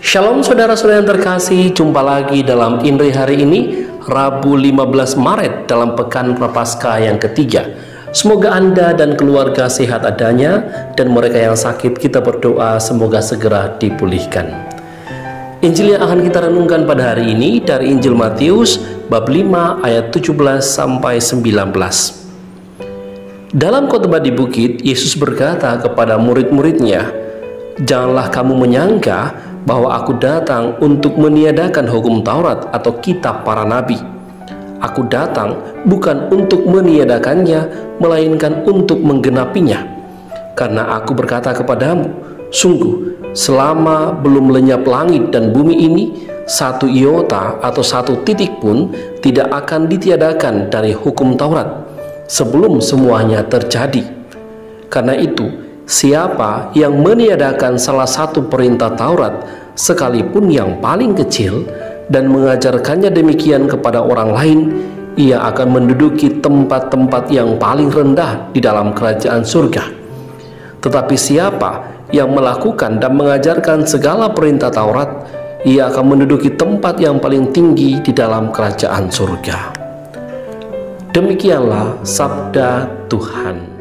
Shalom saudara-saudara yang terkasih, jumpa lagi dalam Indri hari ini, Rabu 15 Maret dalam Pekan Prapaskah yang ketiga. Semoga Anda dan keluarga sehat adanya, dan mereka yang sakit kita berdoa semoga segera dipulihkan. Injil yang akan kita renungkan pada hari ini dari Injil Matius bab 5 ayat 17 sampai 19. Dalam khotbah di bukit, Yesus berkata kepada murid-muridnya, "Janganlah kamu menyangka bahwa aku datang untuk meniadakan hukum Taurat atau kitab para nabi. Aku datang bukan untuk meniadakannya, melainkan untuk menggenapinya. Karena aku berkata kepadamu, sungguh selama belum lenyap langit dan bumi ini, satu iota atau satu titik pun tidak akan ditiadakan dari hukum Taurat sebelum semuanya terjadi. Karena itu, siapa yang meniadakan salah satu perintah Taurat, sekalipun yang paling kecil, dan mengajarkannya demikian kepada orang lain, ia akan menduduki tempat-tempat yang paling rendah di dalam kerajaan surga. Tetapi siapa yang melakukan dan mengajarkan segala perintah Taurat, ia akan menduduki tempat yang paling tinggi di dalam kerajaan surga." Demikianlah sabda Tuhan.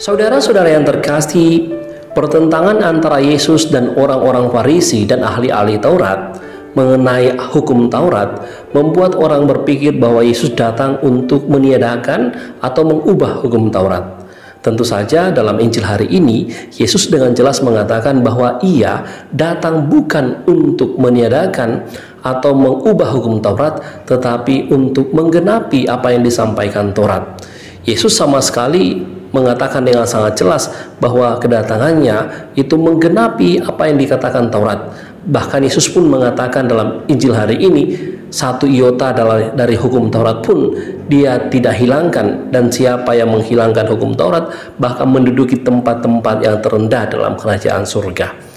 Saudara-saudara yang terkasih, pertentangan antara Yesus dan orang-orang Farisi dan ahli-ahli Taurat mengenai hukum Taurat membuat orang berpikir bahwa Yesus datang untuk meniadakan atau mengubah hukum Taurat. Tentu saja dalam Injil hari ini, Yesus dengan jelas mengatakan bahwa ia datang bukan untuk meniadakan atau mengubah hukum Taurat, tetapi untuk menggenapi apa yang disampaikan Taurat. Yesus sama sekali mengatakan dengan sangat jelas bahwa kedatangannya itu menggenapi apa yang dikatakan Taurat. Bahkan Yesus pun mengatakan dalam Injil hari ini, satu iota dari hukum Taurat pun dia tidak hilangkan, dan siapa yang menghilangkan hukum Taurat bahkan menduduki tempat-tempat yang terendah dalam kerajaan surga.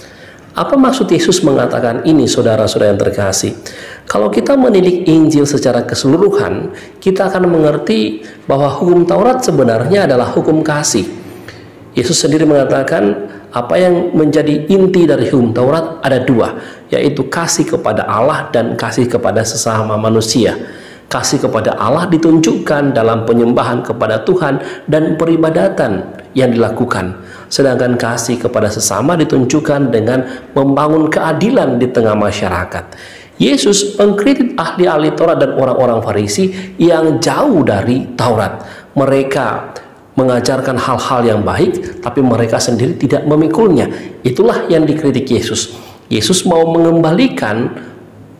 Apa maksud Yesus mengatakan ini, saudara-saudara yang terkasih? Kalau kita menilik Injil secara keseluruhan, kita akan mengerti bahwa hukum Taurat sebenarnya adalah hukum kasih. Yesus sendiri mengatakan apa yang menjadi inti dari hukum Taurat ada dua, yaitu kasih kepada Allah dan kasih kepada sesama manusia. Kasih kepada Allah ditunjukkan dalam penyembahan kepada Tuhan dan peribadatan yang dilakukan. Sedangkan kasih kepada sesama ditunjukkan dengan membangun keadilan di tengah masyarakat. Yesus mengkritik ahli-ahli Taurat dan orang-orang Farisi yang jauh dari Taurat. Mereka mengajarkan hal-hal yang baik, tapi mereka sendiri tidak memikulnya. Itulah yang dikritik Yesus. Yesus mau mengembalikan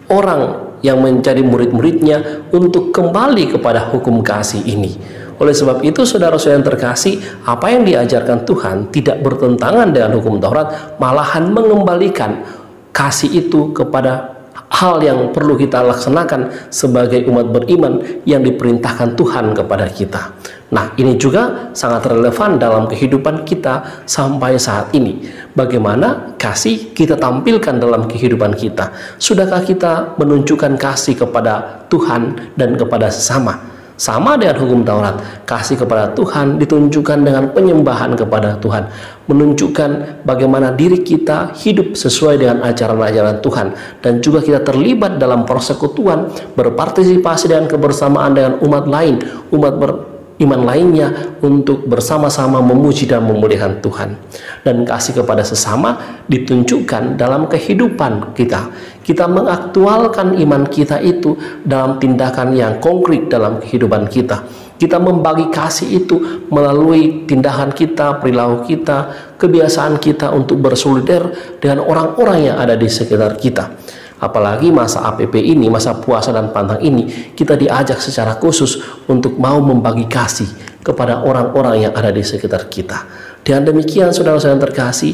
orang yang menjadi murid-muridnya untuk kembali kepada hukum kasih ini. Oleh sebab itu, saudara-saudara yang terkasih, apa yang diajarkan Tuhan tidak bertentangan dengan hukum Taurat, malahan mengembalikan kasih itu kepada hal yang perlu kita laksanakan sebagai umat beriman yang diperintahkan Tuhan kepada kita. Nah, ini juga sangat relevan dalam kehidupan kita sampai saat ini. Bagaimana kasih kita tampilkan dalam kehidupan kita? Sudahkah kita menunjukkan kasih kepada Tuhan dan kepada sesama? Sama dengan hukum Taurat, kasih kepada Tuhan ditunjukkan dengan penyembahan kepada Tuhan, menunjukkan bagaimana diri kita hidup sesuai dengan ajaran-ajaran Tuhan, dan juga kita terlibat dalam persekutuan, berpartisipasi dengan kebersamaan dengan umat lain, umat beriman lainnya, untuk bersama-sama memuji dan memuliakan Tuhan. Dan kasih kepada sesama ditunjukkan dalam kehidupan kita. Kita mengaktualkan iman kita itu dalam tindakan yang konkret dalam kehidupan kita. Kita membagi kasih itu melalui tindakan kita, perilaku kita, kebiasaan kita untuk bersolidar dengan orang-orang yang ada di sekitar kita. Apalagi masa APP ini, masa puasa dan pantang ini, kita diajak secara khusus untuk mau membagi kasih kepada orang-orang yang ada di sekitar kita. Dengan demikian, saudara-saudara yang terkasih,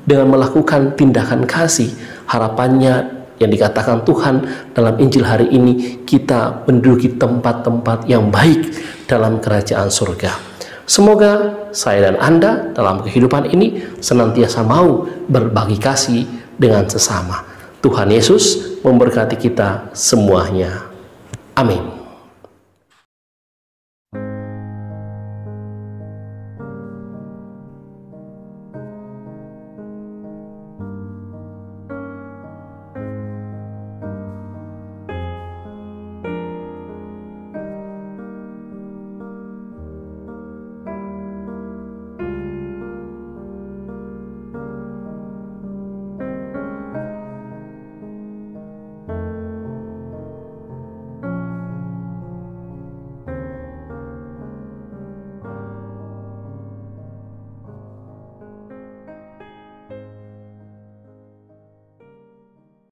dengan melakukan tindakan kasih, harapannya yang dikatakan Tuhan dalam Injil hari ini, kita menduduki tempat-tempat yang baik dalam kerajaan surga. Semoga saya dan Anda dalam kehidupan ini senantiasa mau berbagi kasih dengan sesama. Tuhan Yesus memberkati kita semuanya. Amin.